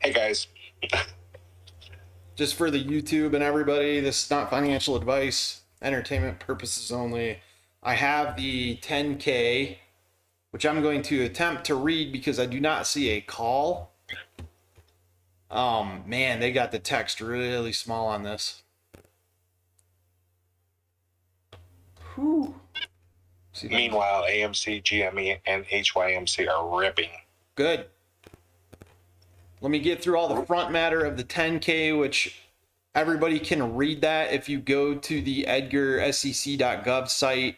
Hey guys. Just for the YouTube and everybody, this is not financial advice, entertainment purposes only. I have the 10K, which I'm going to attempt to read because I do not see a call. Man, they got the text really small on this. Whew. Meanwhile, AMC, GME, and HYMC are ripping. Good. Let me get through all the front matter of the 10K, which everybody can read that if you go to the edgarsec.gov site.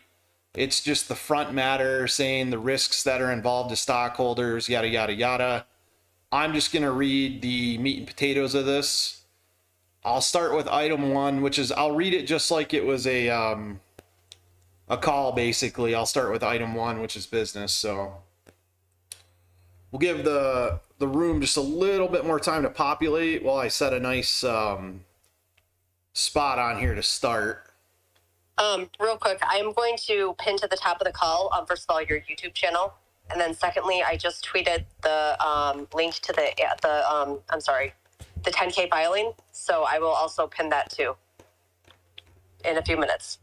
It's just the front matter saying the risks that are involved to stockholders, yada, yada, yada. I'm just going to read the meat and potatoes of this. I'll start with item 1, which is, I'll read it just like it was a call, basically. I'll start with item 1, which is business. So we'll give the room just a little bit more time to populate while I set a nice spot on here to start. Real quick, I'm going to pin to the top of the call, first of all, your YouTube channel. And then secondly, I just tweeted the link to the 10K filing. So I will also pin that too in a few minutes.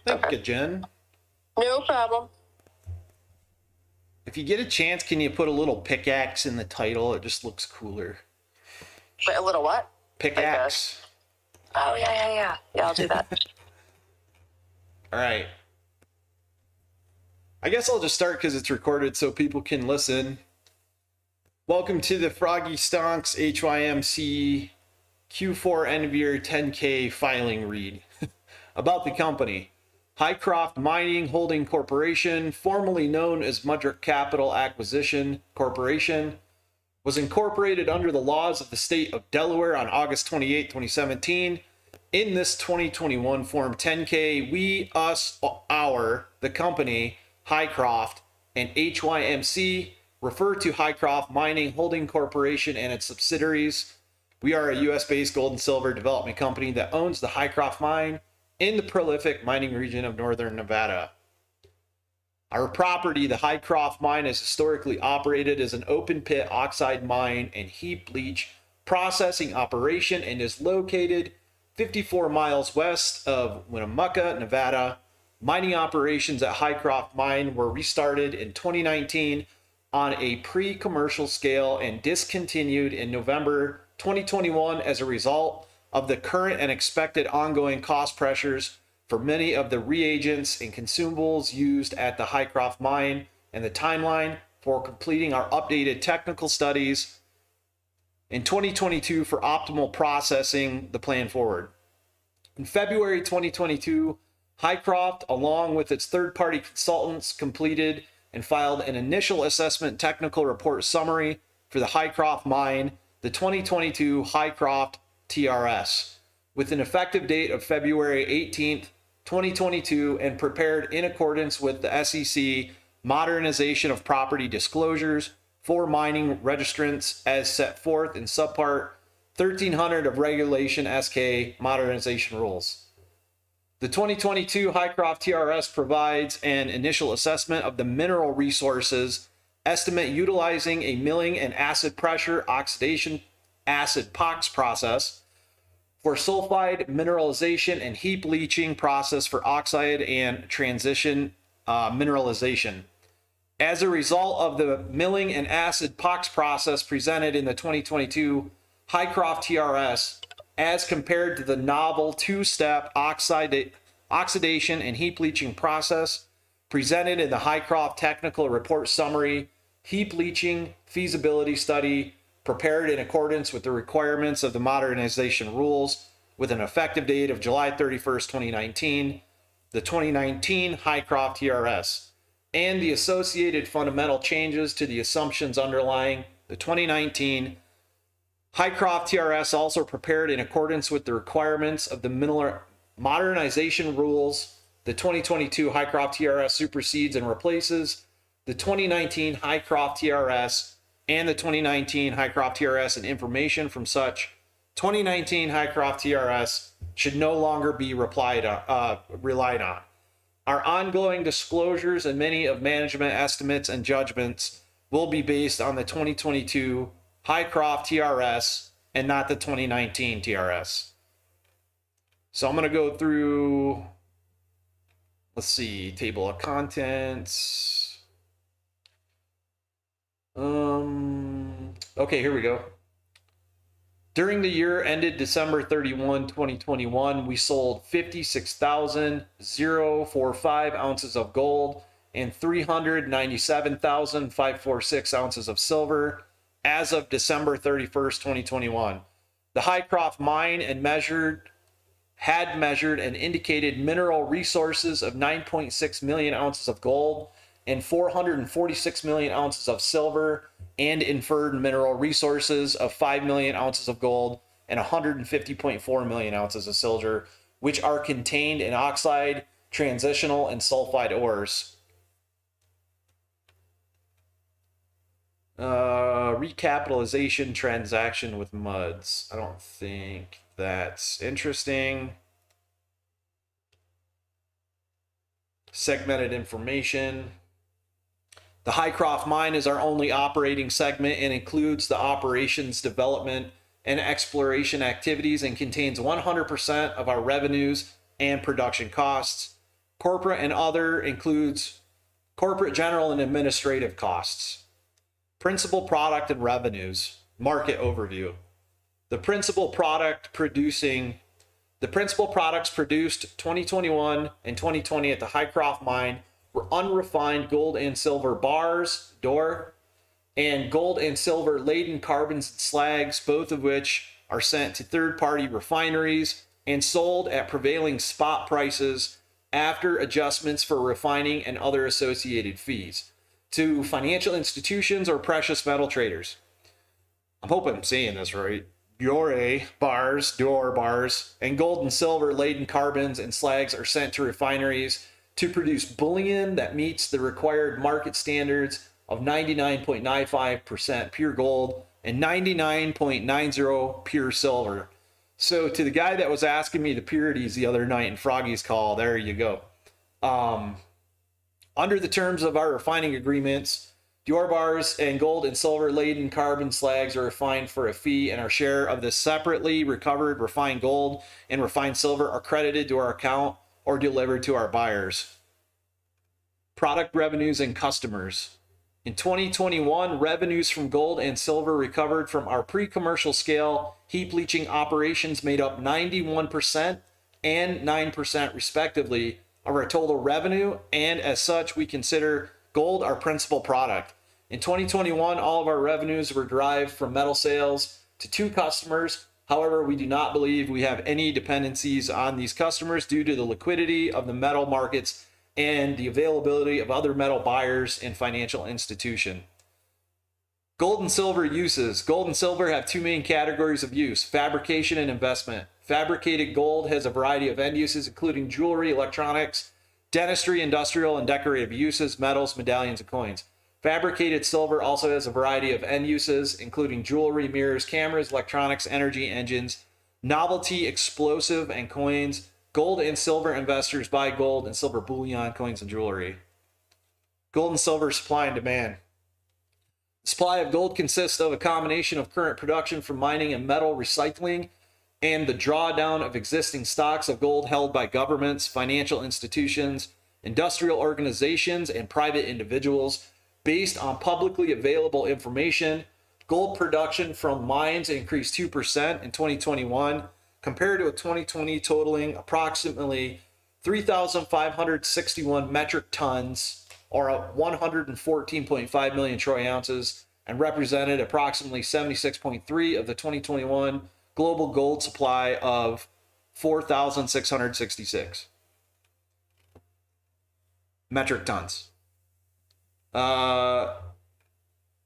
Thank you, Jen. No problem. If you get a chance, can you put a little pickaxe in the title? It just looks cooler. Wait, a little what? Pickaxe. Oh, yeah. Yeah, I'll do that. All right. I guess I'll just start because it's recorded so people can listen. Welcome to the Froggy Stonks HYMC Q4 end of year 10K filing read. About the company. Hycroft Mining Holding Corporation, formerly known as Mudrick Capital Acquisition Corporation, was incorporated under the laws of the state of Delaware on August 28, 2017. In this 2021 Form 10K, we, us, our, the company, Hycroft, and HYMC refer to Hycroft Mining Holding Corporation and its subsidiaries. We are a U.S.-based gold and silver development company that owns the Hycroft Mine in the prolific mining region of northern Nevada. Our property, the Hycroft Mine, is historically operated as an open pit oxide mine and heap leach processing operation and is located 54 miles west of Winnemucca, Nevada. Mining operations at Hycroft Mine were restarted in 2019 on a pre-commercial scale and discontinued in November 2021 as a result of the current and expected ongoing cost pressures for many of the reagents and consumables used at the Hycroft Mine and the timeline for completing our updated technical studies in 2022 for optimal processing the plan forward. In February 2022, Hycroft, along with its third-party consultants, completed and filed an initial assessment technical report summary for the Hycroft Mine, the 2022 Hycroft TRS, with an effective date of February 18th, 2022, and prepared in accordance with the SEC modernization of property disclosures for mining registrants as set forth in subpart 1300 of Regulation SK modernization rules. The 2022 Hycroft TRS provides an initial assessment of the mineral resources estimate utilizing a milling and acid pressure oxidation acid POX process for sulfide mineralization and heap leaching process for oxide and transition mineralization. As a result of the milling and acid POX process presented in the 2022 Hycroft TRS, as compared to the novel two-step oxidation and heap leaching process presented in the Hycroft Technical Report Summary, heap leaching feasibility study prepared in accordance with the requirements of the modernization rules with an effective date of July 31st, 2019, the 2019 Hycroft TRS, and the associated fundamental changes to the assumptions underlying the 2019 Hycroft TRS, also prepared in accordance with the requirements of the modernization rules. The 2022 Hycroft TRS supersedes and replaces the 2019 Hycroft TRS and the 2019 Hycroft TRS, and information from such 2019 Hycroft TRS should no longer be relied on. Our ongoing disclosures and many of management estimates and judgments will be based on the 2022 Hycroft TRS and not the 2019 TRS. So I'm going to go through, let's see, table of contents. Okay, here we go. During the year ended December 31, 2021, we sold 56,045 ounces of gold and 397,546 ounces of silver as of December 31st, 2021. The Hycroft mine had measured and indicated mineral resources of 9.6 million ounces of gold and 446 million ounces of silver, and inferred mineral resources of 5 million ounces of gold and 150.4 million ounces of silver, which are contained in oxide, transitional, and sulfide ores. Recapitalization transaction with MUDs. I don't think that's interesting. Segmented information. The Hycroft mine is our only operating segment and includes the operations, development, and exploration activities and contains 100% of our revenues and production costs. Corporate and other includes corporate, general, and administrative costs. Principal product and revenues. Market overview. The principal products produced 2021 and 2020 at the Hycroft mine were unrefined gold and silver bars, DOR, and gold and silver laden carbons and slags, both of which are sent to third-party refineries and sold at prevailing spot prices after adjustments for refining and other associated fees to financial institutions or precious metal traders. I hope I'm saying this right. DOR bars, and gold and silver laden carbons and slags are sent to refineries to produce bullion that meets the required market standards of 99.95% pure gold and 99.90 pure silver. So to the guy that was asking me the purities the other night in Froggy's call, there you go. Under the terms of our refining agreements, DOR bars and gold and silver laden carbon slags are refined for a fee, and our share of the separately recovered refined gold and refined silver are credited to our account or delivered to our buyers. Product revenues and customers. In 2021, revenues from gold and silver recovered from our pre-commercial scale heap leaching operations made up 91% and 9% respectively of our total revenue, and as such, we consider gold our principal product. In 2021, all of our revenues were derived from metal sales to 2 customers. However, we do not believe we have any dependencies on these customers due to the liquidity of the metal markets and the availability of other metal buyers and financial institutions. Gold and silver uses. Gold and silver have 2 main categories of use: fabrication and investment. Fabricated gold has a variety of end uses, including jewelry, electronics, dentistry, industrial, and decorative uses, metals, medallions, and coins. Fabricated silver also has a variety of end uses, including jewelry, mirrors, cameras, electronics, energy, engines, novelty, explosive, and coins. Gold and silver investors buy gold and silver bullion, coins, and jewelry. Gold and silver supply and demand. The supply of gold consists of a combination of current production from mining and metal recycling and the drawdown of existing stocks of gold held by governments, financial institutions, industrial organizations, and private individuals. Based on publicly available information, gold production from mines increased 2% in 2021 compared to a 2020 totaling approximately 3,561 metric tons, or 114.5 million troy ounces, and represented approximately 76.3% of the 2021 global gold supply of 4,666 metric tons.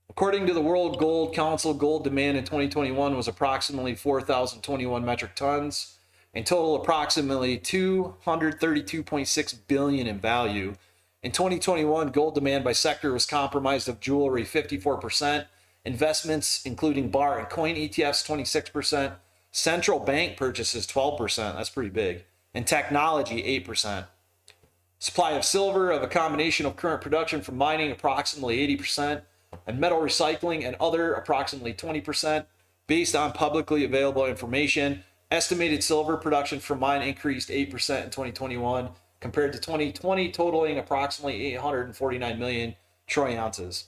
According to the World Gold Council, gold demand in 2021 was approximately 4,021 metric tons and total approximately 232.6 billion in value. In 2021, gold demand by sector was comprised of jewelry 54%, investments including bar and coin ETFs 26%, central bank purchases 12%, that's pretty big, and technology 8%. Supply of silver of a combination of current production from mining approximately 80%, and metal recycling and other approximately 20%. Based on publicly available information, estimated silver production from mine increased 8% in 2021 compared to 2020, totaling approximately 849 million troy ounces.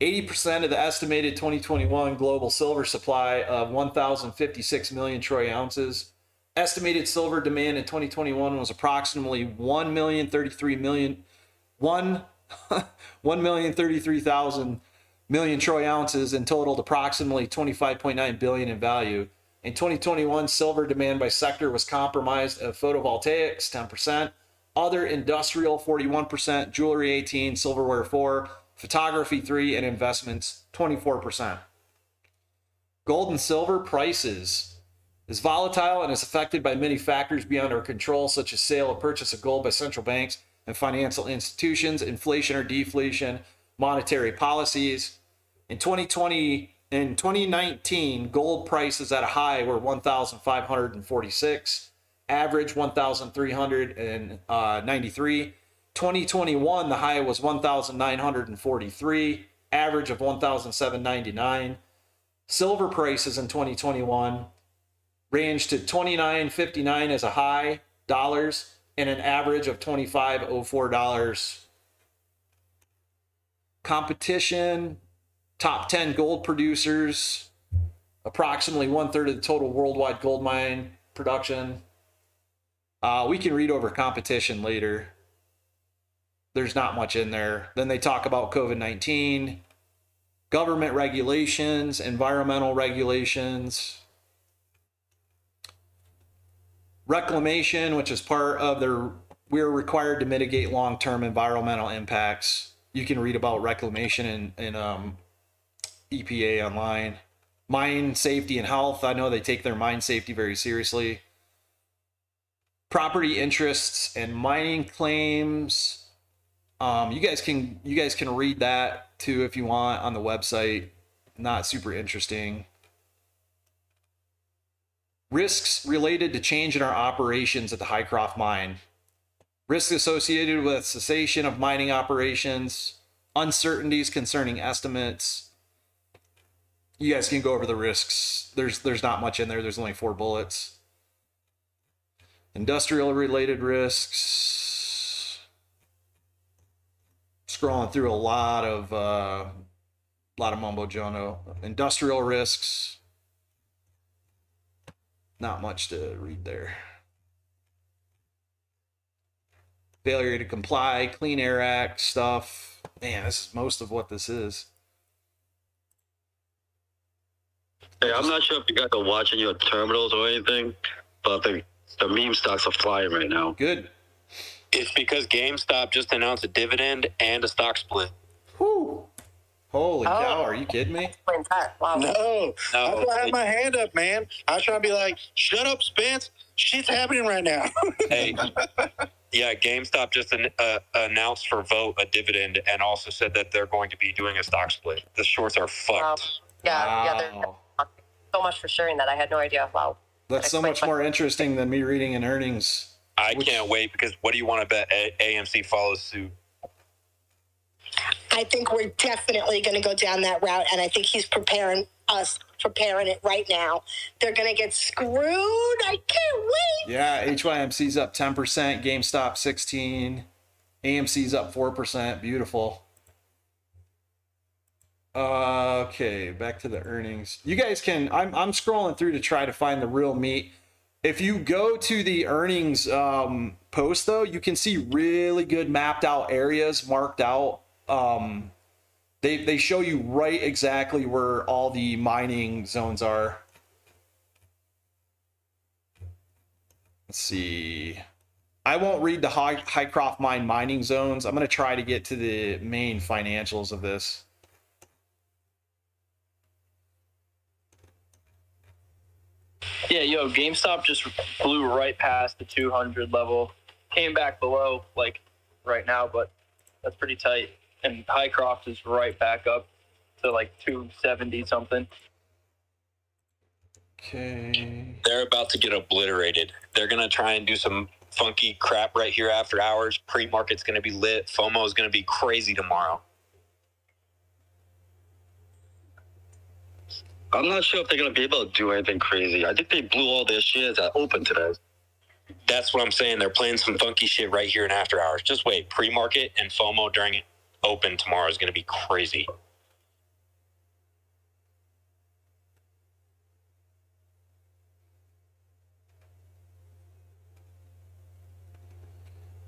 80% of the estimated 2021 global silver supply of 1,056 million troy ounces. Estimated silver demand in 2021 was approximately 1,033,000 million troy ounces and totaled approximately 25.9 billion in value. In 2021, silver demand by sector was comprised of photovoltaics 10%, other industrial 41%, jewelry 18%, silverware 4%, photography 3%, and investments 24%. Gold and silver prices is volatile and is affected by many factors beyond our control, such as sale or purchase of gold by central banks and financial institutions, inflation or deflation, monetary policies. In 2019, gold prices at a high were 1,546, average 1,393. 2021, the high was 1,943, average of 1,799. Silver prices in 2021 ranged to 29.59 as a high dollars and an average of $25.04. Competition, top 10 gold producers, approximately 1/3 of the total worldwide gold mine production. We can read over competition later. There's not much in there. Then they talk about COVID-19, government regulations, environmental regulations, reclamation, which is part of we're required to mitigate long-term environmental impacts. You can read about reclamation in EPA online. Mine safety and health. I know they take their mine safety very seriously. Property interests and mining claims. You guys can read that too if you want on the website. Not super interesting. Risks related to change in our operations at the Hycroft mine. Risks associated with cessation of mining operations, uncertainties concerning estimates. You guys can go over the risks. There's not much in there. There's only 4 bullets. Industrial related risks. Scrolling through a lot of mumbo jumbo. Industrial risks. Not much to read there. Failure to comply, Clean Air Act stuff. Man, this is most of what this is. Hey, I'm not sure if you guys are watching your terminals or anything, but the meme stocks are flying right now. Good. It's because GameStop just announced a dividend and a stock split. Whew. Holy cow, are you kidding me? Wow. No, that's why I had my hand up, man. I was trying to be like, shut up, Spence. Shit's happening right now. Hey, yeah, GameStop just announced for vote a dividend and also said that they're going to be doing a stock split. The shorts are fucked. Yeah, so much for sharing that. I had no idea. Wow. That's so much more interesting than me reading an earnings. I can't wait because what do you want to bet AMC follows suit? I think we're definitely going to go down that route, and I think he's preparing it right now. They're going to get screwed. I can't wait. Yeah, HYMC's up 10%, GameStop 16%, AMC's up 4%. Beautiful. Okay, back to the earnings. You guys can. I'm scrolling through to try to find the real meat. If you go to the earnings post, though, you can see really good mapped out areas marked out. They show you right exactly where all the mining zones are. Let's see. I won't read the Hycroft mine mining zones. I'm going to try to get to the main financials of this. Yeah, GameStop just blew right past the 200 level. Came back below, like, right now, but that's pretty tight. And Hycroft is right back up to, like, 270 something. Okay. They're about to get obliterated. They're going to try and do some funky crap right here after hours. Pre-market's going to be lit. FOMO is going to be crazy tomorrow. I'm not sure if they're gonna be able to do anything crazy. I think they blew all their shares at open today. That's what I'm saying. They're playing some funky shit right here in after hours. Just wait. Pre-market and FOMO during open tomorrow is going to be crazy.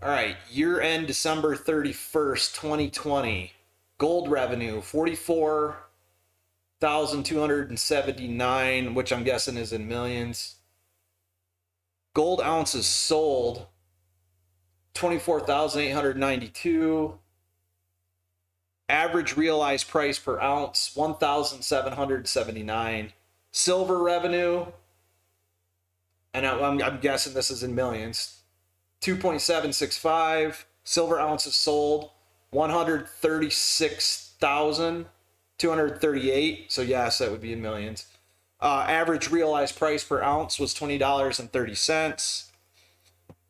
All right, year end December 31st, 2020. Gold revenue 44,279, which I'm guessing is in millions. Gold ounces sold 24,892. Average realized price per ounce 1,779. Silver revenue, and I'm guessing this is in millions, 2.765. Silver ounces sold 136,238. So yes, that would be in millions. Average realized price per ounce was $20.30.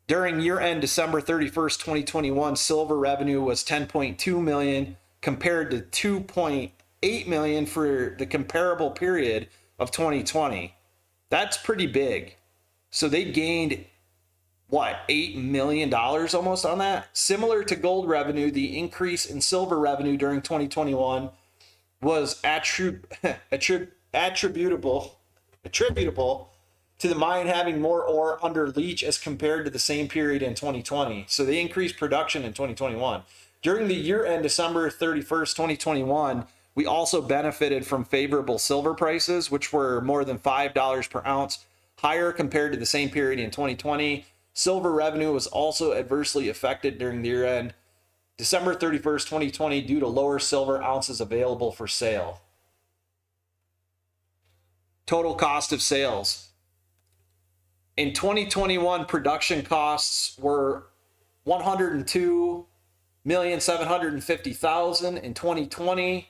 During year-end December 31st, 2021, silver revenue was $10.2 million compared to $2.8 million for the comparable period of 2020. That's pretty big. So they gained, what, $8 million almost on that? Similar to gold revenue, the increase in silver revenue during 2021 was attributable to the mine having more ore under leach as compared to the same period in 2020. So they increased production in 2021. During the year-end December 31st, 2021, we also benefited from favorable silver prices, which were more than $5 per ounce higher compared to the same period in 2020. Silver revenue was also adversely affected during the year-end December 31st, 2020 due to lower silver ounces available for sale. Total cost of sales. In 2021, production costs were $102,750,000. In 2020,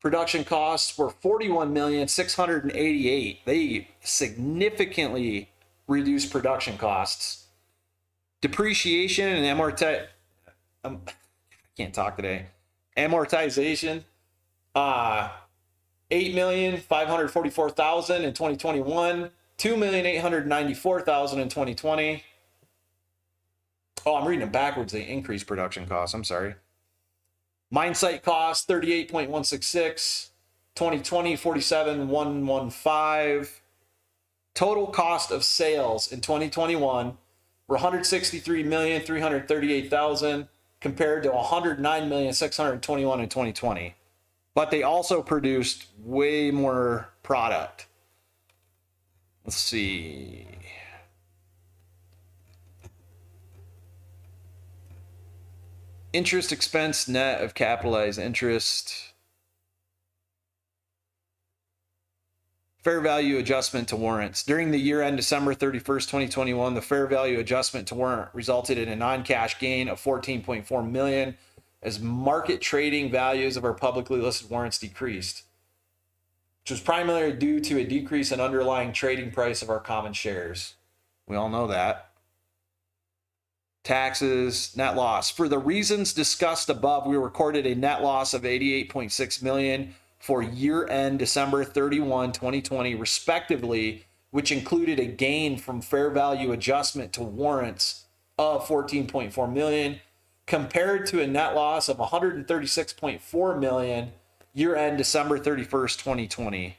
production costs were $41,688,000. They significantly reduced production costs. Depreciation and amortization. I can't talk today. Amortization. $8,544,000 in 2021. $2,894,000 in 2020. Oh, I'm reading it backwards. They increased production costs. I'm sorry. Mine site costs $38,166. 2020 $47,115. Total cost of sales in 2021 were $163,338,000 compared to $109,621 in 2020. But they also produced way more product. Let's see. Interest expense net of capitalized interest. Fair value adjustment to warrants. During the year end December 31st, 2021, the fair value adjustment to warrant resulted in a non-cash gain of $14.4 million as market trading values of our publicly listed warrants decreased, which was primarily due to a decrease in underlying trading price of our common shares. We all know that. Taxes, net loss. For the reasons discussed above, we recorded a net loss of $88.6 million for year-end December 31, 2020, respectively, which included a gain from fair value adjustment to warrants of $14.4 million, compared to a net loss of $136.4 million year-end December 31st, 2020.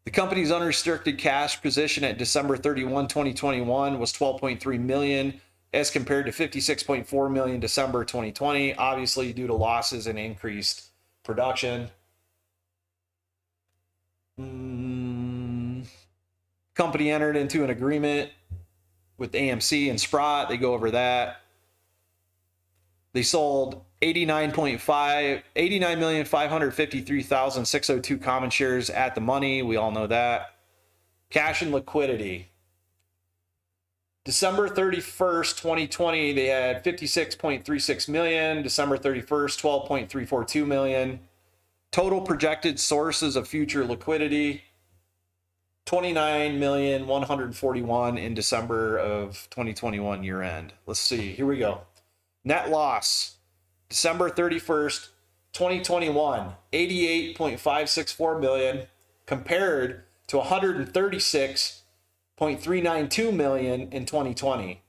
The company's unrestricted cash position at December 31, 2021 was $12.3 million as compared to $56.4 million December 2020, obviously due to losses and increased production. Company entered into an agreement with AMC and Sprott. They go over that. They sold 89,553,602 common shares at the money. We all know that. Cash and liquidity. December 31st, 2020, they had 56.36 million. December 31st, 12.342 million. Total projected sources of future liquidity, 29,141 in December of 2021 year end. Let's see. Here we go. Net loss. December 31st, 2021, 88.564 million compared to 136.392 million in 2020.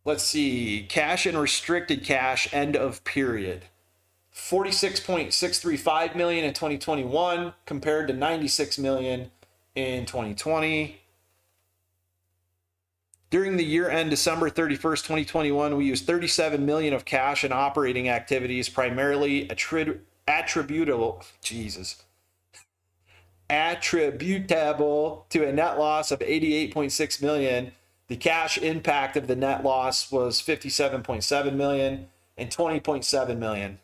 Let's see, cash and restricted cash end of period. 46.635 million in 2021 compared to 96 million in 2020. During the year end December 31st, 2021, we used 37 million of cash in operating activities, primarily attributable to a net loss of 88.6 million. The cash impact of the net loss was 57.7 million and 20.7 million.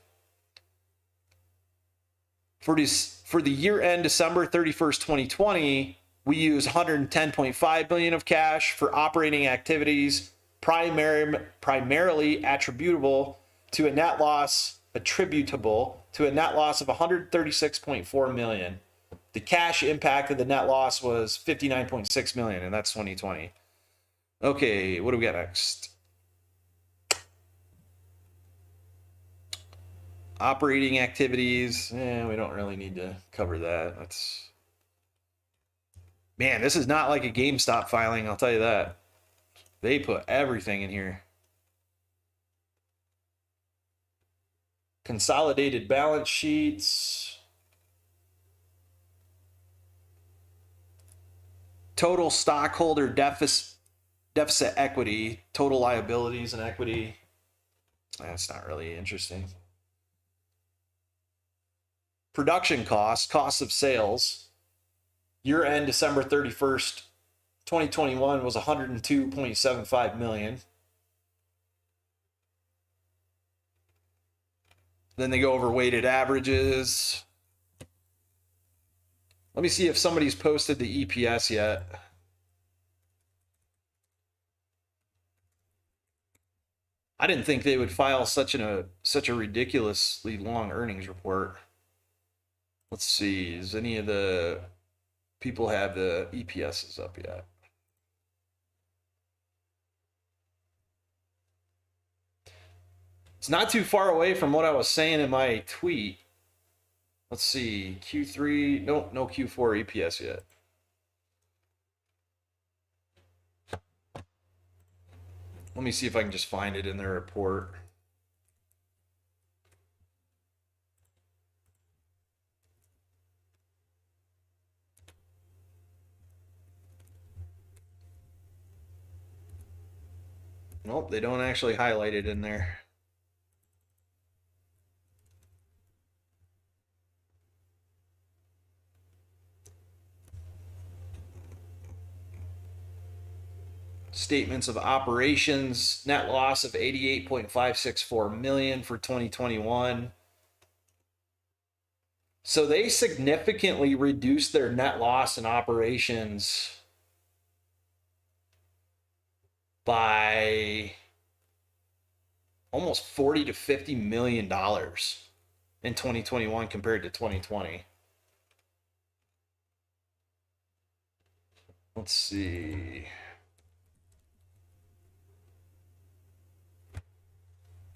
For the year end December 31st, 2020, we used 110.5 million of cash for operating activities, primarily attributable to a net loss of 136.4 million. The cash impact of the net loss was 59.6 million, and that's 2020. Okay, what do we got next? Operating activities. We don't really need to cover that. Man, this is not like a GameStop filing, I'll tell you that. They put everything in here. Consolidated balance sheets. Total stockholder deficit equity, total liabilities and equity. That's not really interesting. Production costs, cost of sales. Year end December 31st, 2021 was 102.75 million. Then they go over weighted averages. Let me see if somebody's posted the EPS yet. I didn't think they would file such a ridiculously long earnings report. Let's see, does any of the people have the EPSs up yet? It's not too far away from what I was saying in my tweet. Let's see, Q3, no Q4 EPS yet. Let me see if I can just find it in their report. Nope, they don't actually highlight it in there. Statements of operations, net loss of 88.564 million for 2021. So they significantly reduced their net loss in operations by almost 40 to 50 million dollars in 2021 compared to 2020. Let's see.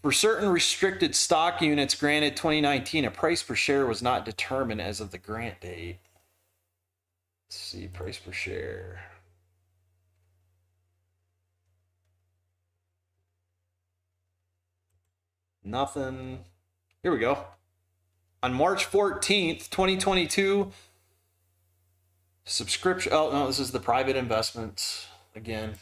For certain restricted stock units granted 2019, a price per share was not determined as of the grant date. Let's see, price per share. Nothing. Here we go. On March 14th, 2022, subscription. Oh, no, this is the private investments again.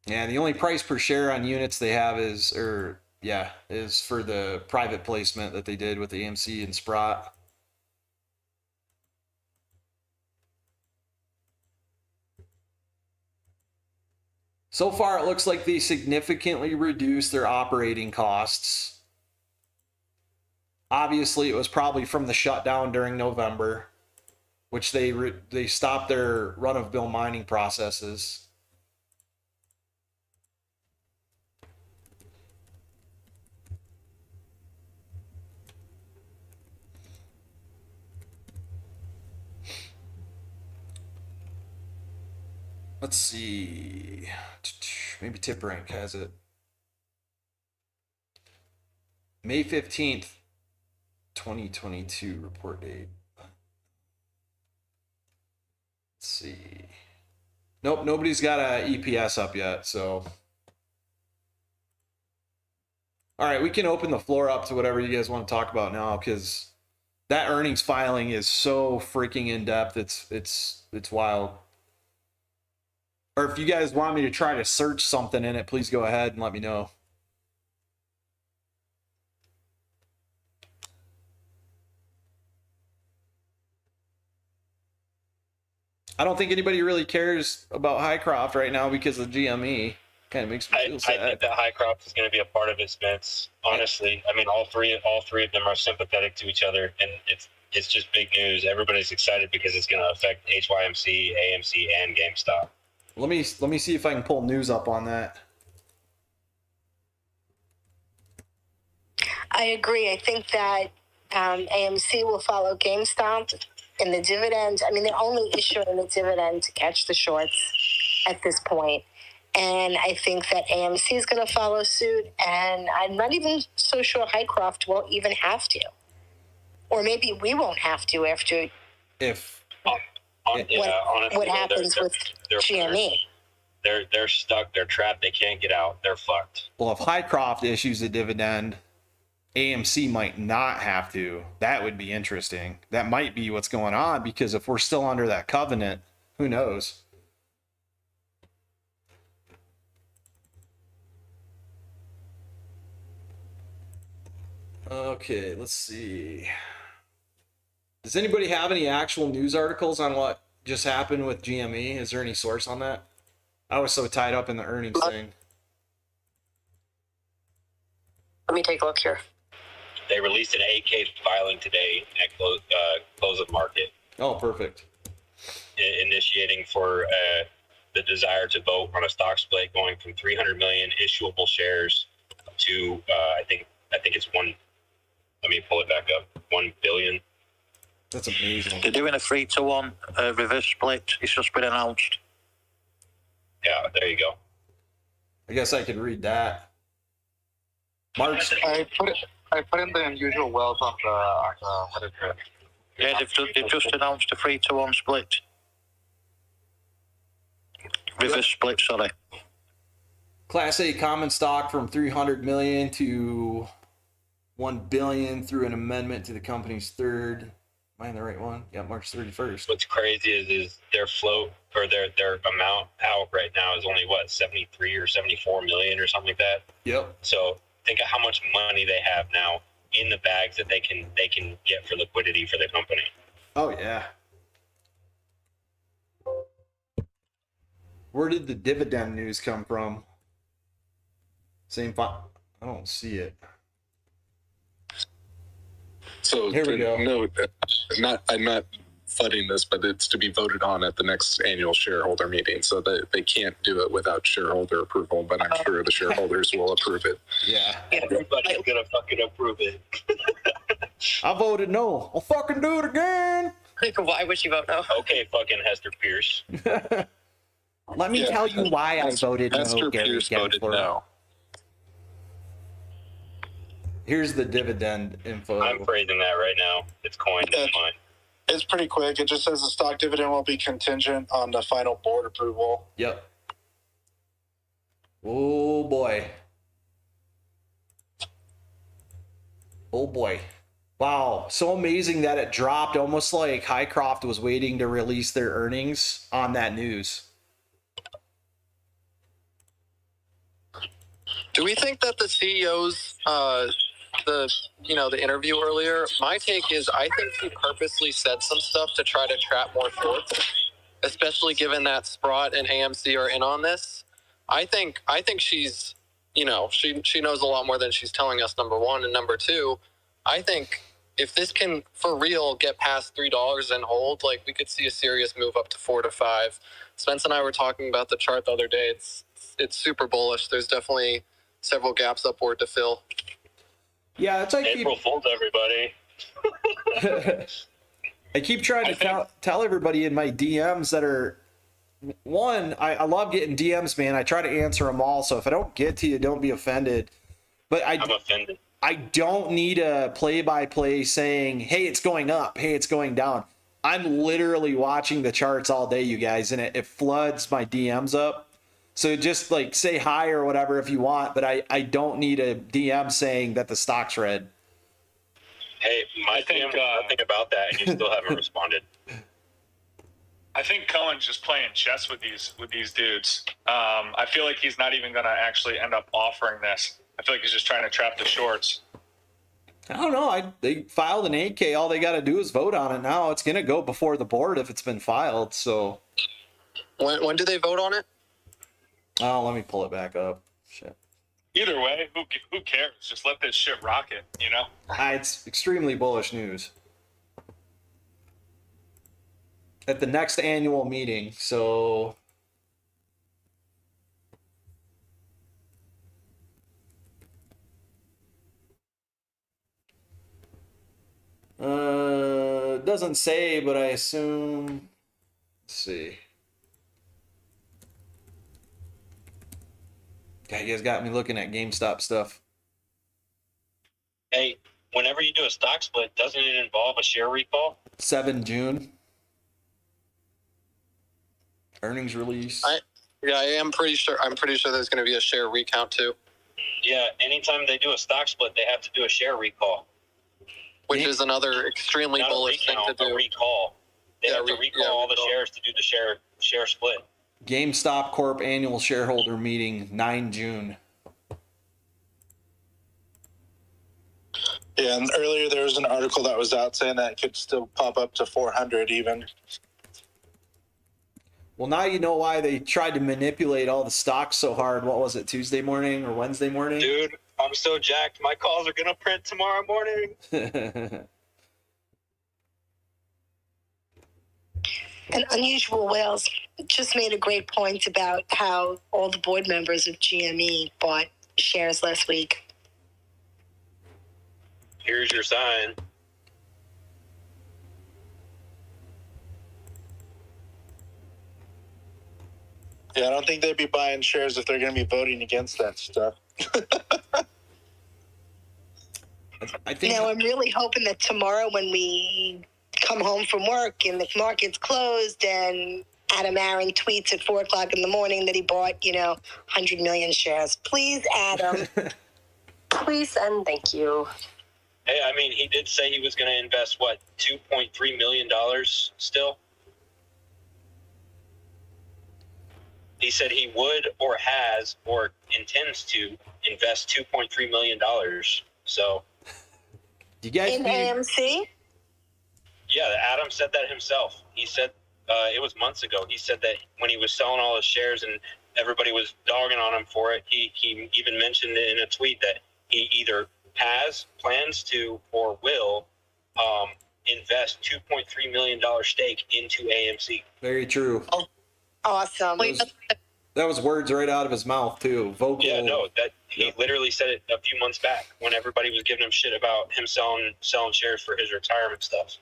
Yeah, the only price per share on units they have is for the private placement that they did with the HYMC and Sprott. So far, it looks like they significantly reduced their operating costs. Obviously, it was probably from the shutdown during November, which they stopped their run-of-mill mining processes. Let's see. Maybe Tip Rank has it. May 15th, 2022 report date. Let's see. Nope, nobody's got a EPS up yet, so. All right, we can open the floor up to whatever you guys want to talk about now, because that earnings filing is so freaking in depth. It's wild. Or if you guys want me to try to search something in it, please go ahead and let me know. I don't think anybody really cares about Highcroft right now because of GME. Kind of makes me feel I sad. think that Highcroft is going to be a part of it, Spence. Honestly, I mean, all three of them are sympathetic to each other, and it's just big news. Everybody's excited because it's going to affect HYMC, AMC, and GameStop. Let me see if I can pull news up on that. I agree. I think that AMC will follow GameStop in the dividend. I mean, they're only issuing the dividend to catch the shorts at this point. And I think that AMC is going to follow suit. And I'm not even so sure Highcroft won't even have to. Or maybe we won't have to after If Honestly, what happens with GME. They're stuck. They're trapped. They can't get out. They're fucked. well, if Highcroft issues a dividend, AMC might not have to. That would be interesting. That might be what's going on, because if we're still under that covenant, who knows? Okay, let's see. Does anybody have any actual news articles on what just happened with GME? Is there any source on that? I was so tied up in the earnings thing. Let me take a look here. They released an 8K filing today at close of market, Oh, perfect. initiating for the desire to vote on a stock split going from 300 million issuable shares to I think it's one. Let me pull it back up. 1 billion. That's amazing. They're doing a 3-to-1 reverse split. It's just been announced. Yeah, there you go. I guess I could read that. March. I put in the unusual wealth on the what is it? Yeah, they've just announced a 3-to-1 split. Reverse split, sorry. Class A common stock from 300 million to 1 billion through an amendment to the company's third. Am I in the right one? Yeah, March 31st. What's crazy is their float or their amount out right now is only what 73 or 74 million or something like that. Yep. So think of how much money they have now in the bags that they can get for liquidity for the company. Oh yeah. Where did the dividend news come from? Same file. I don't see it. So Here we go. No, I'm not fudding this, but it's to be voted on at the next annual shareholder meeting, so that they can't do it without shareholder approval. But I'm sure the shareholders will approve it. Yeah. Everybody's gonna fucking approve it. I voted no. I'll fucking do it again. Why would you vote no? Okay, fucking Hester Pierce. Let me tell you why I voted no. Esther Gary Pierce voted Gensler. no. Here's the dividend info. I'm phrasing that right now. It's coined. It's fine. It's pretty quick. It just says the stock dividend will be contingent on the final board approval. Yep. Oh boy. Oh boy. Wow. So amazing that it dropped, almost like Highcroft was waiting to release their earnings on that news. Do we think that the CEO's the interview earlier, my take is I think he purposely said some stuff to try to trap more shorts, especially given that Sprott and AMC are in on this. I think she's, she knows a lot more than she's telling us, number one. And number two, I think if this can for real get past $3 and hold, like we could see a serious move up to 4 to 5. Spence and I were talking about the chart the other day. It's super bullish. There's definitely several gaps upward to fill. Yeah, it's like April Fool's, everybody. I keep trying to tell everybody in my DMs that are one, I love getting DMs, man. I try to answer them all. So if I don't get to you, don't be offended. But I'm offended. I don't need a play-by-play saying, hey, it's going up, hey, it's going down. I'm literally watching the charts all day, you guys, and it floods my DMs up. So just like say hi or whatever if you want, but I don't need a DM saying that the stock's red. Hey, my DM was nothing about that, and you still haven't responded. I think Cohen's just playing chess with these dudes. I feel like he's not even going to actually end up offering this. I feel like he's just trying to trap the shorts. I don't know. They filed an 8K. All they got to do is vote on it now. It's going to go before the board if it's been filed. So When do they vote on it? oh, let me pull it back up. Shit. Either way, who cares? Just let this shit rocket, you know? It's extremely bullish news. At the next annual meeting, so it doesn't say, but I assume. Let's see. God, you guys got me looking at GameStop stuff. Hey, whenever you do a stock split, doesn't it involve a share recall? 7 June. Earnings release. I am pretty sure. I'm pretty sure there's going to be a share recount too. Yeah, anytime they do a stock split, they have to do a share recall. Which is another extremely Not bullish a recount, thing to do. A recall. They have to recall all the shares to do the share split. GameStop Corp annual shareholder meeting, 9 June. Yeah, and earlier there was an article that was out saying that it could still pop up to 400 even. Well, now you know why they tried to manipulate all the stocks so hard. What was it, Tuesday morning or Wednesday morning? Dude, I'm so jacked. My calls are going to print tomorrow morning. And Unusual Whales just made a great point about how all the board members of GME bought shares last week. Here's your sign. Yeah, I don't think they'd be buying shares if they're going to be voting against that stuff. I think. Now, I'm really hoping that tomorrow when we come home from work and the market's closed and Adam Aaron tweets at 4 o'clock in the morning that he bought, 100 million shares. Please, Adam. Please and thank you. Hey, I mean, he did say he was going to invest, what, $2.3 million still? He said he would or has or intends to invest $2.3 million. So, you guys in AMC? Yeah, Adam said that himself. He said it was months ago. He said that when he was selling all his shares and everybody was dogging on him for it, he even mentioned it in a tweet that he either has plans to or will invest $2.3 million stake into AMC. Very true. Oh, awesome. That was words right out of his mouth too. Vocal. Yeah, no, that he literally said it a few months back when everybody was giving him shit about him selling shares for his retirement stuff.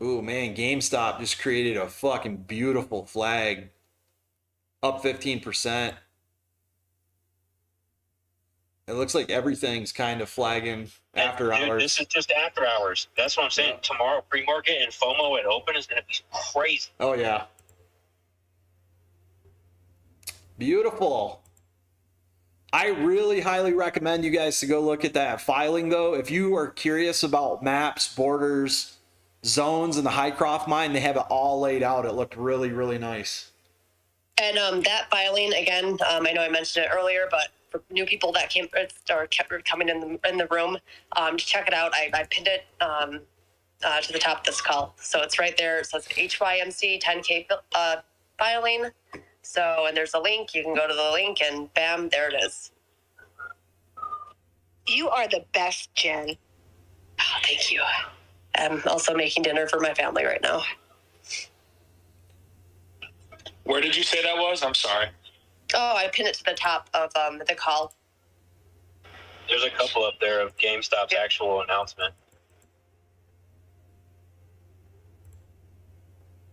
Ooh, man, GameStop just created a fucking beautiful flag. Up 15%. It looks like everything's kind of flagging after Dude, hours. this is just after hours. That's what I'm saying. Yeah. Tomorrow, pre-market and FOMO at open is going to be crazy. Oh, yeah. Beautiful. I really highly recommend you guys to go look at that filing, though. If you are curious about maps, borders, zones, and the Hycroft mine, they have it all laid out. It looked really, really nice. And that filing, again, I know I mentioned it earlier, but for new people that came or kept coming in the room, to check it out, I pinned it to the top of this call. So it's right there. It says HYMC 10K filing. So, and there's a link. You can go to the link and bam, there it is. You are the best, Jen. Oh, thank you. I'm also making dinner for my family right now. Where did you say that was? I'm sorry. Oh, I pinned it to the top of the call. There's a couple up there of GameStop's actual announcement.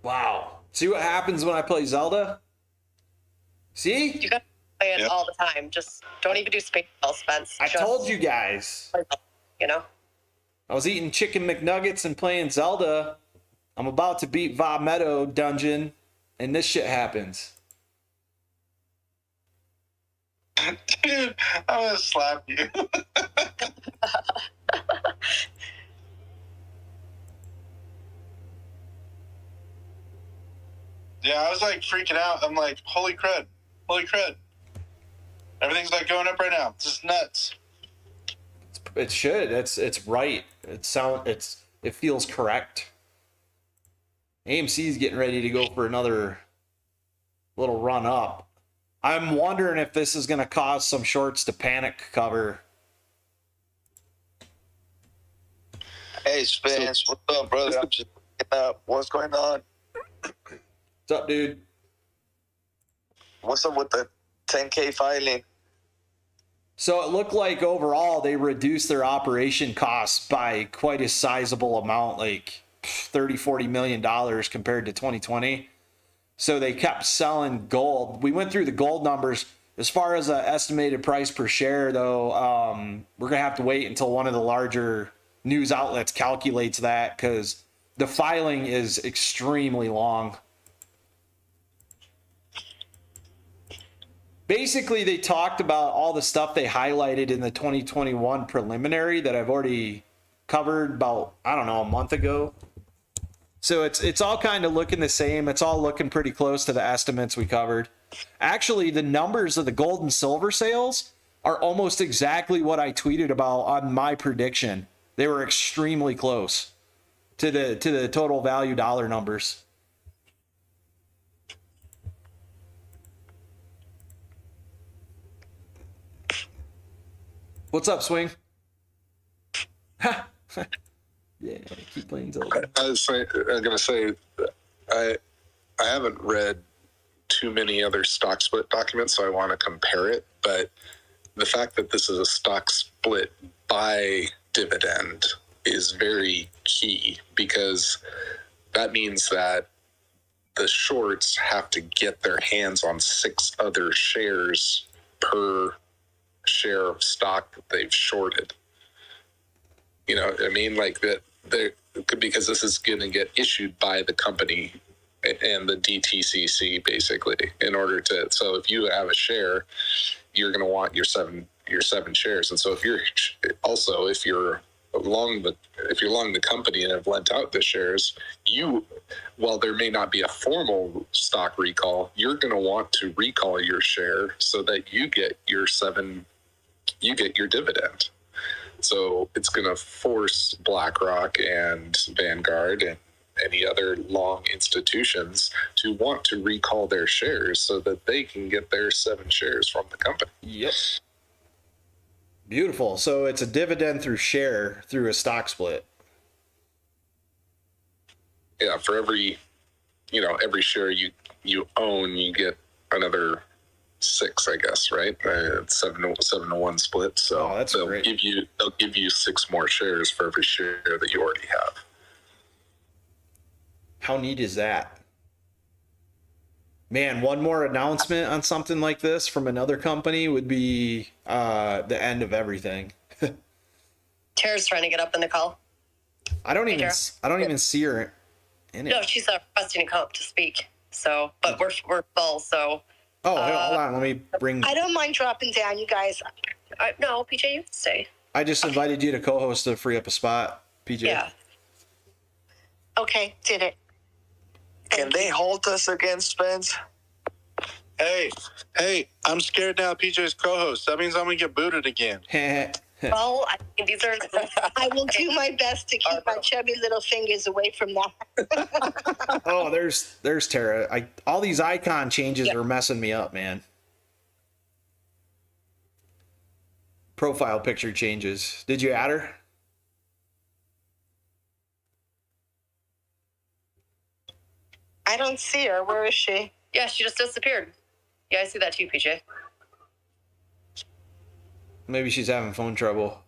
Wow. See what happens when I play Zelda? See? You got to play it all the time. Just don't even do space ball, Spence. I told you guys. You know? I was eating chicken McNuggets and playing Zelda. I'm about to beat Va Meadow Dungeon, and this shit happens. Dude, I'm gonna slap you. Yeah, I was like freaking out. I'm like, holy crud. Everything's like going up right now. It's just nuts. It should. It's right. It feels correct. AMC is getting ready to go for another little run up. I'm wondering if this is going to cause some shorts to panic cover. Hey, Spence, what's up, brother? I'm just looking up. What's going on? What's up, dude? What's up with the 10K filing? So it looked like overall they reduced their operation costs by quite a sizable amount, like $30-40 million compared to 2020. So they kept selling gold. We went through the gold numbers. As far as an estimated price per share, though, we're going to have to wait until one of the larger news outlets calculates that, because the filing is extremely long. Basically, they talked about all the stuff they highlighted in the 2021 preliminary that I've already covered about, I don't know, a month ago. So it's all kind of looking the same. It's all looking pretty close to the estimates we covered. Actually, the numbers of the gold and silver sales are almost exactly what I tweeted about on my prediction. They were extremely close to the total value dollar numbers. What's up, Swing? Yeah, keep playing Zelda. I'm gonna say, I haven't read too many other stock split documents, so I want to compare it. But the fact that this is a stock split by dividend is very key, because that means that the shorts have to get their hands on 6 other shares per share of stock that they've shorted. You know what I mean? Like that, because this is going to get issued by the company and the DTCC, basically, in order to. So if you have a share, you're going to want your seven shares. And so if you're long the company and have lent out the shares, while there may not be a formal stock recall, you're going to want to recall your share so that you get your dividend. So it's going to force BlackRock and Vanguard and any other long institutions to want to recall their shares so that they can get their 7 shares from the company. Yep. Beautiful. So it's a dividend through share through a stock split. Yeah, for every share you own, you get another 6, I guess, right? It's 7-1 split. So that's great. They'll give you 6 more shares for every share that you already have. How neat is that? Man, one more announcement on something like this from another company would be the end of everything. Tara's trying to get up in the call. I don't even see her in it. No, she's requesting to come up to speak. So, but we're full. So. Oh, hold on. Let me bring. I don't mind dropping down, you guys. No, PJ, you can stay. I just invited you to co-host to free up a spot, PJ. Yeah. Okay, did it. Can they hold us again, Spence? Hey, I'm scared now. PJ's co-host. That means I'm gonna get booted again. Well, I think these are. I will do my best to keep my chubby little fingers away from that. Oh, there's Tara. All these icon changes are messing me up, man. Profile picture changes. Did you add her? I don't see her. Where is she? Yeah, she just disappeared. Yeah, I see that too, PJ. Maybe she's having phone trouble.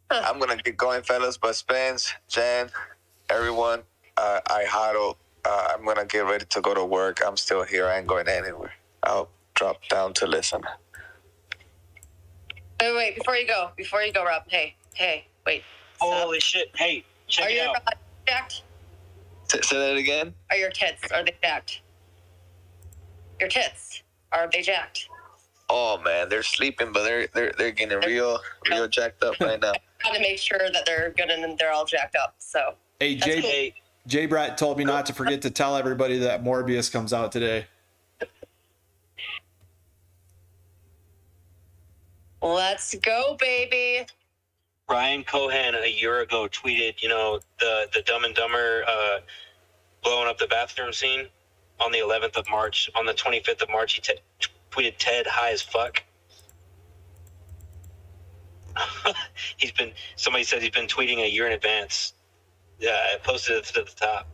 I'm gonna get going, fellas. But Spence, Jen, everyone, I huddle. I'm gonna get ready to go to work. I'm still here. I ain't going anywhere. I'll drop down to listen. Wait, before you go, Rob. Hey, wait. Holy shit! Hey, check Are it your out. rods jacked? Say that again. Are your tits? Are they jacked? Your tits. Are they jacked? Oh man, they're sleeping, but they're getting real jacked up right now. Got to make sure that they're good and they're all jacked up. So. Hey, Jay Brett told me not to forget to tell everybody that Morbius comes out today. Let's go, baby. Ryan Cohan a year ago tweeted, the Dumb and Dumber blowing up the bathroom scene on the 11th of March. On the 25th of March, he tweeted Ted high as fuck. Somebody said he's been tweeting a year in advance. Yeah, I posted it to the top.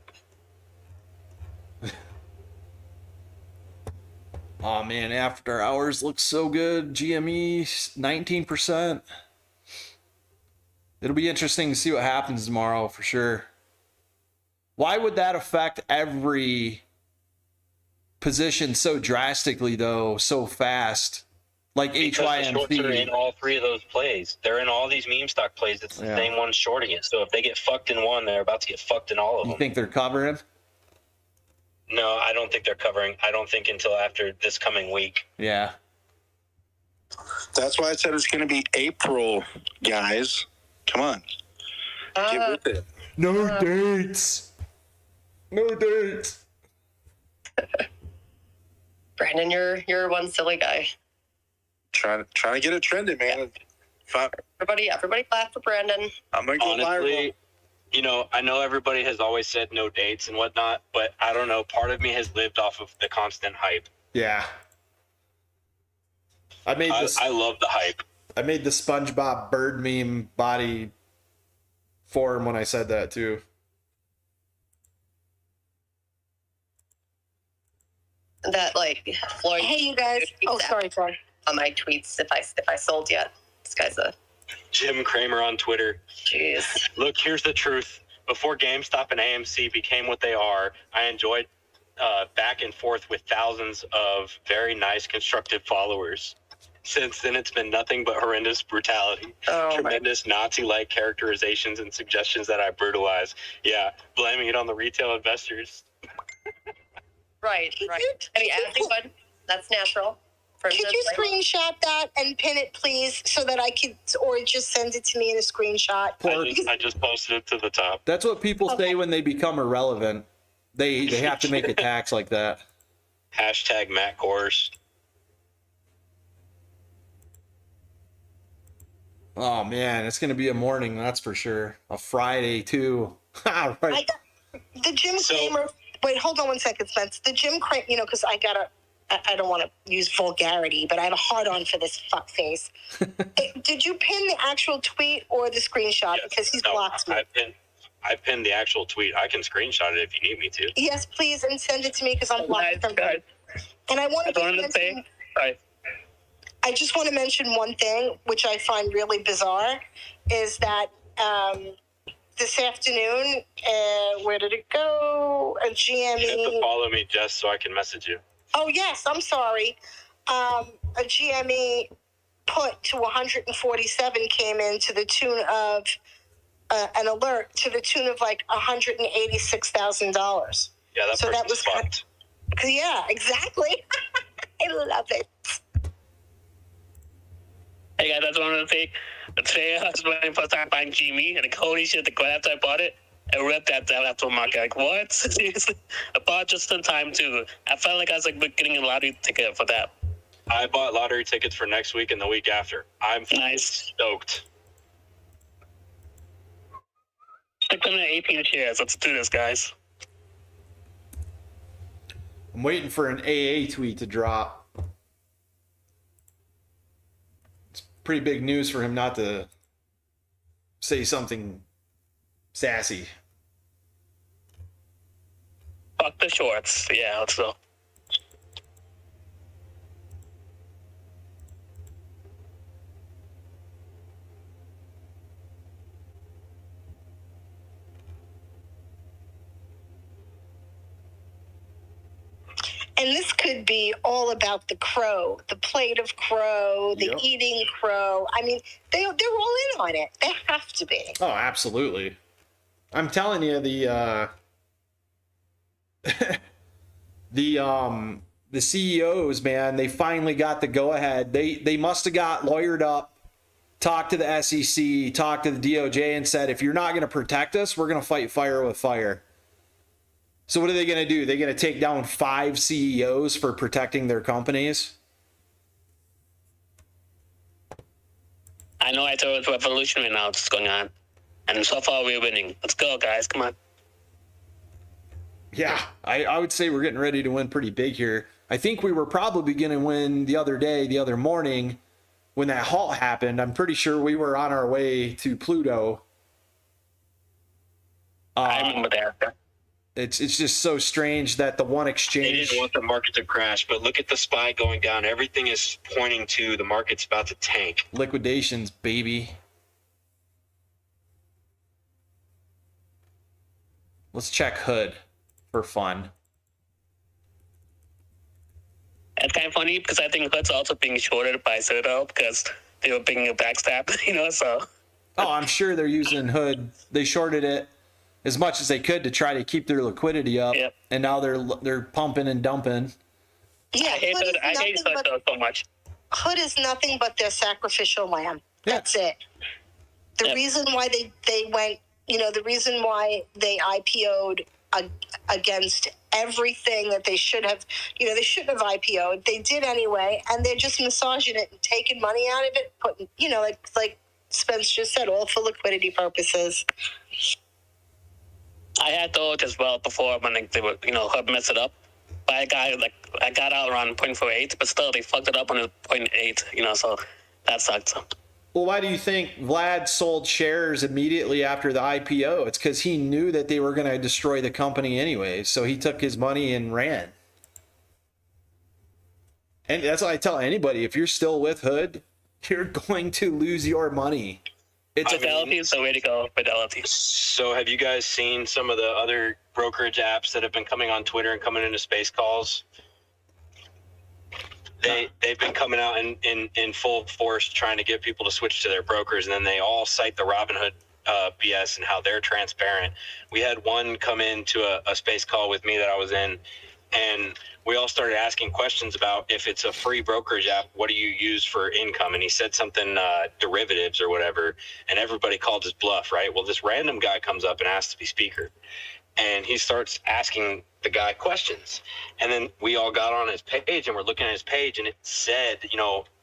Oh man, After Hours looks so good. GME 19%. It'll be interesting to see what happens tomorrow for sure. Why would that affect every position so drastically though, so fast? Like Because the shorts are in HYMC. all three of those plays. They're in all these meme stock plays. It's the same one shorting it. So if they get fucked in one, they're about to get fucked in all of them. You think they're covering? No, I don't think they're covering. I don't think until after this coming week. Yeah. That's why I said it's going to be April, guys. Come on. Get with it. No dates. No dates. Brandon, you're one silly guy. Trying to get it trending, man. Everybody clap for Brandon. I'm going to go viral. Honestly, I know everybody has always said no dates and whatnot, but I don't know. Part of me has lived off of the constant hype. Yeah. I love the hype. I made the SpongeBob bird meme body form when I said that too. That like Floyd. Hey, you guys. Oh, sorry. On my tweets, if I sold yet, this guy's a Jim Cramer on Twitter. Jeez. Look, here's the truth. Before GameStop and AMC became what they are, I enjoyed back and forth with thousands of very nice, constructive followers. Since then, it's been nothing but horrendous brutality. Tremendous Nazi-like characterizations and suggestions that I brutalize. Yeah, blaming it on the retail investors. Right. I mean, everyone, that's natural. Could you screenshot that and pin it, please, so that I could, or just send it to me in a screenshot? I just posted it to the top. That's what people say when they become irrelevant. They have to make attacks like that. Hashtag Matt Kors. Oh man, it's gonna be a morning, that's for sure. A Friday too. Right. The Jim Cramer. Wait, hold on 1 second, Spence. The Jim Cramer, because I don't want to use vulgarity, but I have a hard on for this fuckface. Did you pin the actual tweet or the screenshot? Yes. Because he's blocked me. I pinned the actual tweet. I can screenshot it if you need me to. Yes, please, and send it to me because I'm blocked from him. And I want to say, I just want to mention one thing, which I find really bizarre, is that this afternoon, where did it go? A GME. You have to follow me, Jess, so I can message you. Oh, yes, I'm sorry. A GME put to 147 came in to the tune of an alert to the tune of like $186,000. Yeah, that was fucked. Yeah, exactly. I love it. Hey guys, I just wanted to say, today I was my first time buying GME, and like, holy shit, the after I bought it, I ripped that after market. Like, what? Seriously? I bought just in time too. I felt like I was like getting a lottery ticket for that. I bought lottery tickets for next week and the week after. I'm stoked. Stick them to 18 shares. Let's do this, guys. I'm waiting for an AA tweet to drop. It's pretty big news for him not to say something sassy. Fuck the shorts. Yeah, let's go. And this could be all about the crow, the plate of crow, the eating crow. I mean, they're all in on it. They have to be. Oh, absolutely. I'm telling you, the CEOs, man, they finally got the go ahead. They must have got lawyered up, talked to the SEC, talked to the DOJ, and said, if you're not going to protect us, we're going to fight fire with fire. So what are they going to do? They're going to take down 5 CEOs for protecting their companies? I know I thought it was revolutionary now that's going on. And so far we're winning. Let's go, guys. Come on. Yeah, I would say we're getting ready to win pretty big here. I think we were probably going to win the other morning when that halt happened. I'm pretty sure we were on our way to Pluto. I remember that. It's just so strange that the one They exchange... didn't want the market to crash, but look at the SPY going down. Everything is pointing to the market's about to tank. Liquidations, baby. Let's check Hood for fun. It's kind of funny because I think Hood's also being shorted by Citadel because they were being a backstab, so... Oh, I'm sure they're using Hood. They shorted it as much as they could to try to keep their liquidity up, and now they're pumping and dumping. Yeah, I hate Hood so much. Hood is nothing but their sacrificial lamb. That's it. The reason why they went, the reason why they IPO'd against everything that they should have, they shouldn't have IPO'd. They did anyway, and they're just massaging it and taking money out of it, putting, like Spence just said, all for liquidity purposes. I had thought as well before when they were, Hub messed it up. But I got out around 0.48, but still they fucked it up on a 0.8, so that sucked. Well, why do you think Vlad sold shares immediately after the IPO? It's because he knew that they were going to destroy the company anyway, so he took his money and ran. And that's what I tell anybody. If you're still with Hood, you're going to lose your money. Fidelity is the way to go. Fidelity. So have you guys seen some of the other brokerage apps that have been coming on Twitter and coming into space calls? They've been coming out in full force trying to get people to switch to their brokers, and then they all cite the Robinhood BS and how they're transparent. We had one come into a space call with me that I was in, and we all started asking questions about if it's a free brokerage app, what do you use for income? And he said something, derivatives or whatever, and everybody called his bluff, right? Well, this random guy comes up and asks to be speaker, and he starts asking the guy questions. And then we all got on his page and we're looking at his page, and it said,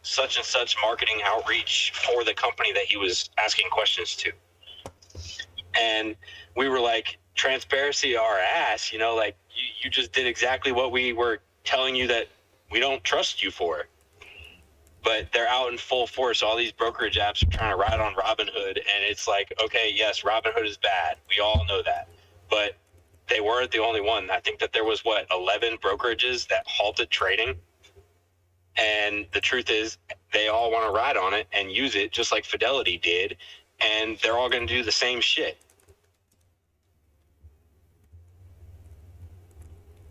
such and such marketing outreach for the company that he was asking questions to. And we were like, transparency our ass, you just did exactly what we were telling you that we don't trust you for. But they're out in full force. All these brokerage apps are trying to ride on Robinhood, and it's like, okay, yes, Robinhood is bad. We all know that. But they weren't the only one. I think that there was, 11 brokerages that halted trading. And the truth is, they all want to ride on it and use it just like Fidelity did. And they're all going to do the same shit.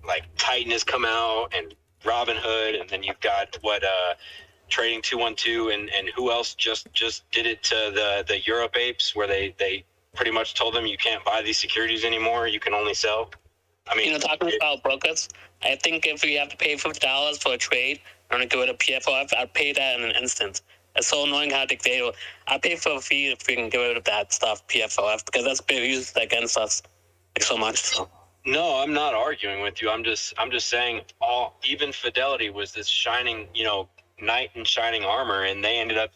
Like Titan has come out and Robinhood, and then you've got Trading 212 and who else just did it to the Europe apes, where they pretty much told them you can't buy these securities anymore, you can only sell. I mean, talking about brokers, I think if we have to pay $50 for a trade and go to PFOF, I'd pay that in an instant. It's so annoying how I'd pay for a fee if we can get rid of that stuff, PFOF, because that's been used against us so much. So. No, I'm not arguing with you. I'm just saying even Fidelity was this shining, knight in shining armor, and they ended up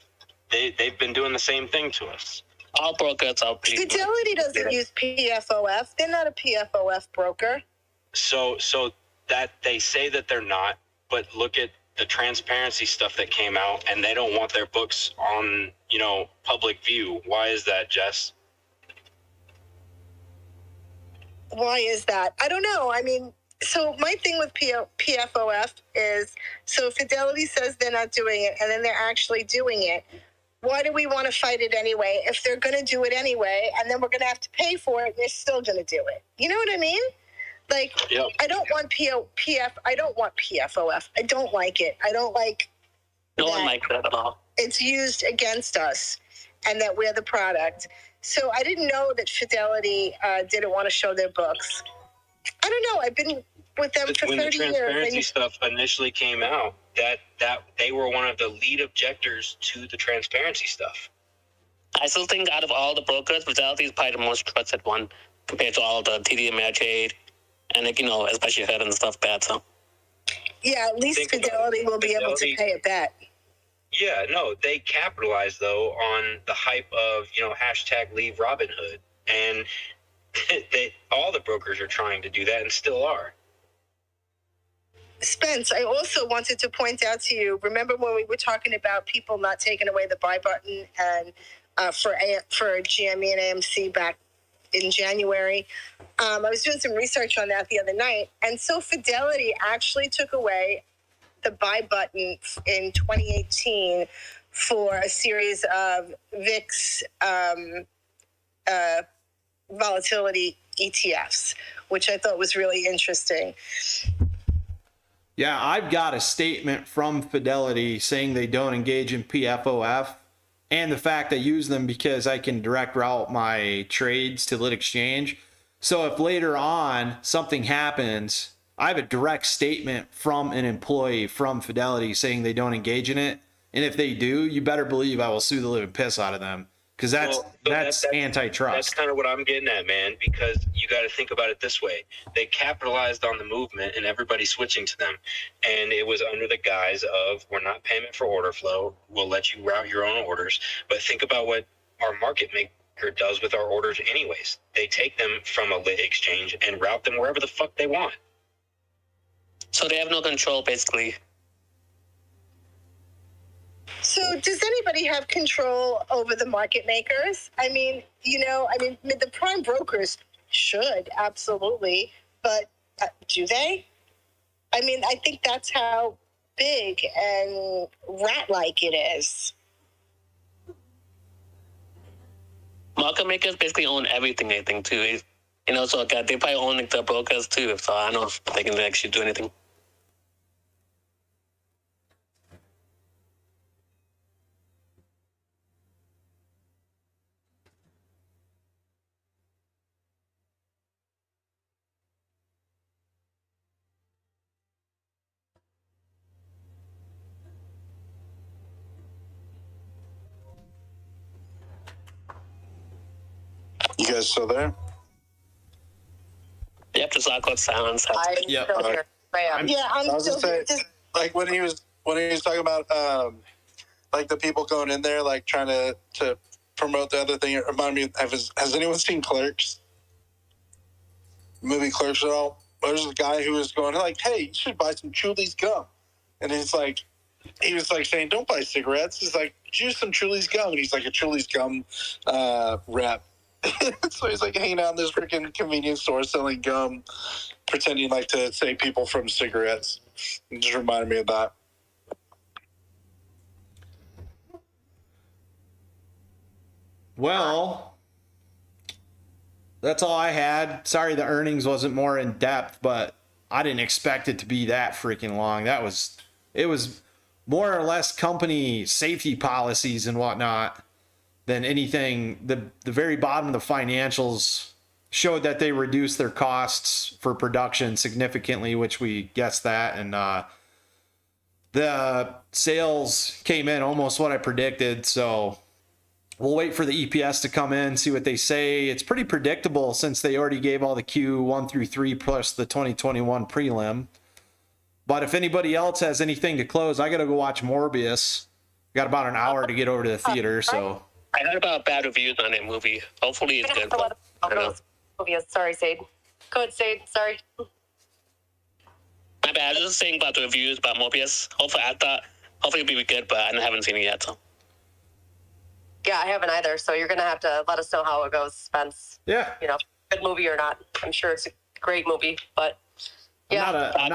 they've been doing the same thing to us. All brokers are Fidelity doesn't use PFOF. They're not a PFOF broker. So that they say that they're not, but look at the transparency stuff that came out, and they don't want their books on, public view. Why is that, Jess? Why is that? I don't know. I mean, so my thing with PFOF is, so Fidelity says they're not doing it, and then they're actually doing it. Why do we want to fight it anyway if they're going to do it anyway, and then we're going to have to pay for it, and they're still going to do it? You know what I mean? Like, Yep. I don't want I don't want PFOF. I don't like it. I don't like No one that likes that at all. it's used against us and that we're the product. So I didn't know that Fidelity didn't want to show their books. I don't know. I've been with them for When the 30 transparency years. stuff initially came out, that they were one of the lead objectors to the transparency stuff. I still think out of all the brokers, Fidelity is probably the most trusted one compared to all the TD Ameritrade and, like, you know, especially Hood and stuff bad. So Yeah, at least Fidelity will be able to pay a bet. Yeah, no, they capitalized though on the hype of, you know, hashtag leave Robinhood, and all the brokers are trying to do that and still are. Spence, I also wanted to point out to you, remember when we were talking about people not taking away the buy button and for GME and AMC back in January? I was doing some research on that the other night, and so Fidelity actually took away the buy button in 2018 for a series of VIX volatility ETFs, which I thought was really interesting. Yeah, I've got a statement from Fidelity saying they don't engage in PFOF, and the fact I use them because I can direct route my trades to Lit Exchange. So if later on something happens, I have a direct statement from an employee from Fidelity saying they don't engage in it. And if they do, you better believe I will sue the living piss out of them, because that's antitrust. That's kind of what I'm getting at, man, because you got to think about it this way. They capitalized on the movement and everybody switching to them. And it was under the guise of, we're not payment for order flow. We'll let you route your own orders. But think about what our market maker does with our orders anyways. They take them from a lit exchange and route them wherever the fuck they want. So they have no control, basically. So does anybody have control over the market makers? I mean, the prime brokers should, absolutely. But do they? I mean, I think that's how big and rat-like it is. Market makers basically own everything, I think, too. You know, so they probably own, like, the brokers, too. So I don't know if they can actually do anything. You guys still there? Yep, just awkward silence. I'm Yep. still here. I am. Yeah, I I'm was still gonna say, like when he was talking about like the people going in there like trying to promote the other thing, it reminded me of, has anyone seen Clerks? Movie Clerks at all? There's a guy who was going like, hey, you should buy some Chuli's gum. And he was like saying, don't buy cigarettes. He's like, choose some Chuli's gum. And he's like a Chuli's gum rep. So he's like hanging out in this freaking convenience store selling gum, pretending like to save people from cigarettes. It just reminded me of that. Well, that's all I had. Sorry the earnings wasn't more in depth, but I didn't expect it to be that freaking long. It was more or less company safety policies and whatnot than anything. The very bottom of the financials showed that they reduced their costs for production significantly, which we guessed that, and the sales came in almost what I predicted. So we'll wait for the EPS to come in, see what they say. It's pretty predictable since they already gave all the Q1 through 3 plus the 2021 prelim. But if anybody else has anything to close, I got to go watch Morbius. Got about an hour to get over to the theater, so. I heard about bad reviews on that movie. Hopefully it's good. But I don't know. Sorry, Sade. Go ahead, Sade. Sorry. My bad. I was just saying about the reviews about Morbius. Hopefully it'll be good, but I haven't seen it yet. So. Yeah, I haven't either. So you're gonna have to let us know how it goes, Spence. Yeah. You know, good movie or not. I'm sure it's a great movie, but yeah. I'm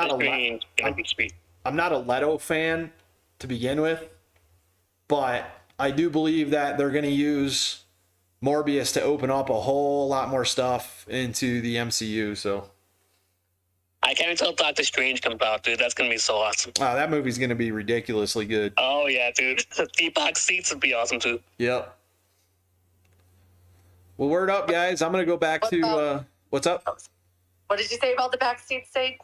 not a Leto fan to begin with, but I do believe that they're going to use Morbius to open up a whole lot more stuff into the MCU. So I can't wait till Doctor Strange comes out, dude. That's gonna be so awesome. Wow, that movie's gonna be ridiculously good. Oh yeah, dude. The box seats would be awesome too. Yep. Well, word up, guys. I'm gonna go back to what's up? What did you say about the back seat state?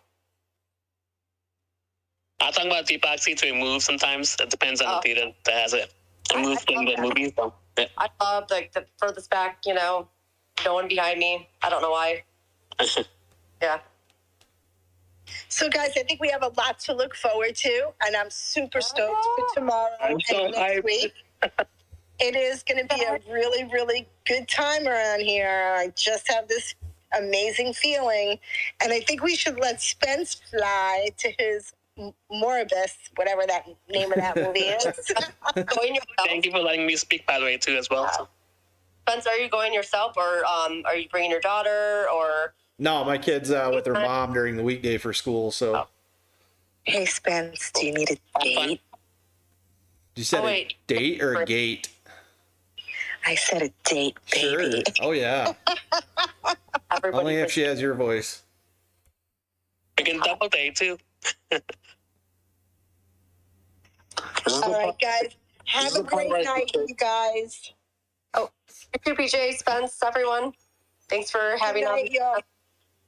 I'm talking about the box seats remove sometimes. It depends on the theater that has it. Remove in the movie. So, yeah. I love like the furthest back, you know, no one behind me. I don't know why. Yeah. So, guys, I think we have a lot to look forward to, and I'm super stoked for tomorrow I'm so and next hyped. week. It is going to be a really, really good time around here. I just have this amazing feeling, and I think we should let Spence fly to his Moribus, whatever that name of that movie is. Going yourself. Thank you for letting me speak, by the way, too, as well. So. Spence, are you going yourself, or are you bringing your daughter, or? No, my kid's with her mom during the weekday for school. So. Hey, Spence, do you need a date? You said a date or a gate? I said a date, baby. Sure. Oh yeah. Only if she has your voice. We can double date too. All right, guys. Have a great night, you guys. Oh, you too, PJ, Spence, everyone. Thanks for having us.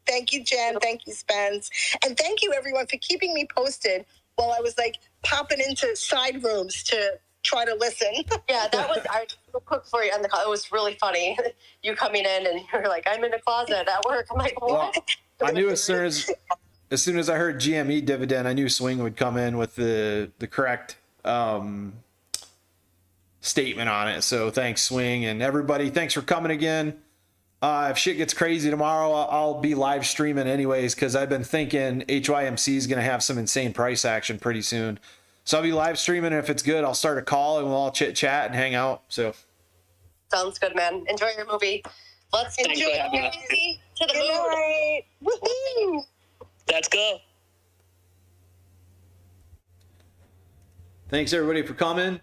Thank you, Jen. Thank you, Spence. And thank you, everyone, for keeping me posted while I was like popping into side rooms to try to listen. Yeah, that was real quick for you on the call. It was really funny. You coming in and you're like, I'm in a closet at work. I'm like, what? Well, I knew as soon as I heard GME dividend, I knew Swing would come in with the correct statement on it. So thanks, Swing, and everybody. Thanks for coming again. If shit gets crazy tomorrow, I'll be live streaming anyways, because I've been thinking HYMC is going to have some insane price action pretty soon. So I'll be live streaming, and if it's good, I'll start a call and we'll all chit chat and hang out. So Sounds good, man. Enjoy your movie. Let's enjoy your movie to the moon. Woohoo! Let's go. thanks everybody for coming.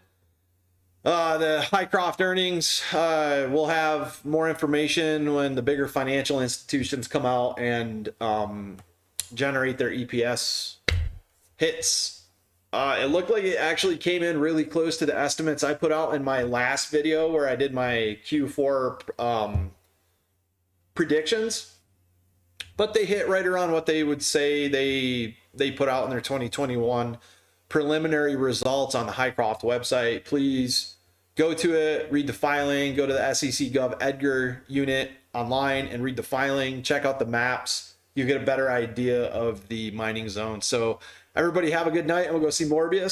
The Highcroft earnings, we'll have more information when the bigger financial institutions come out and generate their EPS hits. It looked like it actually came in really close to the estimates I put out in my last video where I did my Q4 predictions, but they hit right around what they would say they put out in their 2021 preliminary results on the Highcroft website. Please go to it, read the filing, go to the SEC Gov Edgar unit online and read the filing, check out the maps. You get a better idea of the mining zone. So everybody have a good night, and we'll go see Morbius.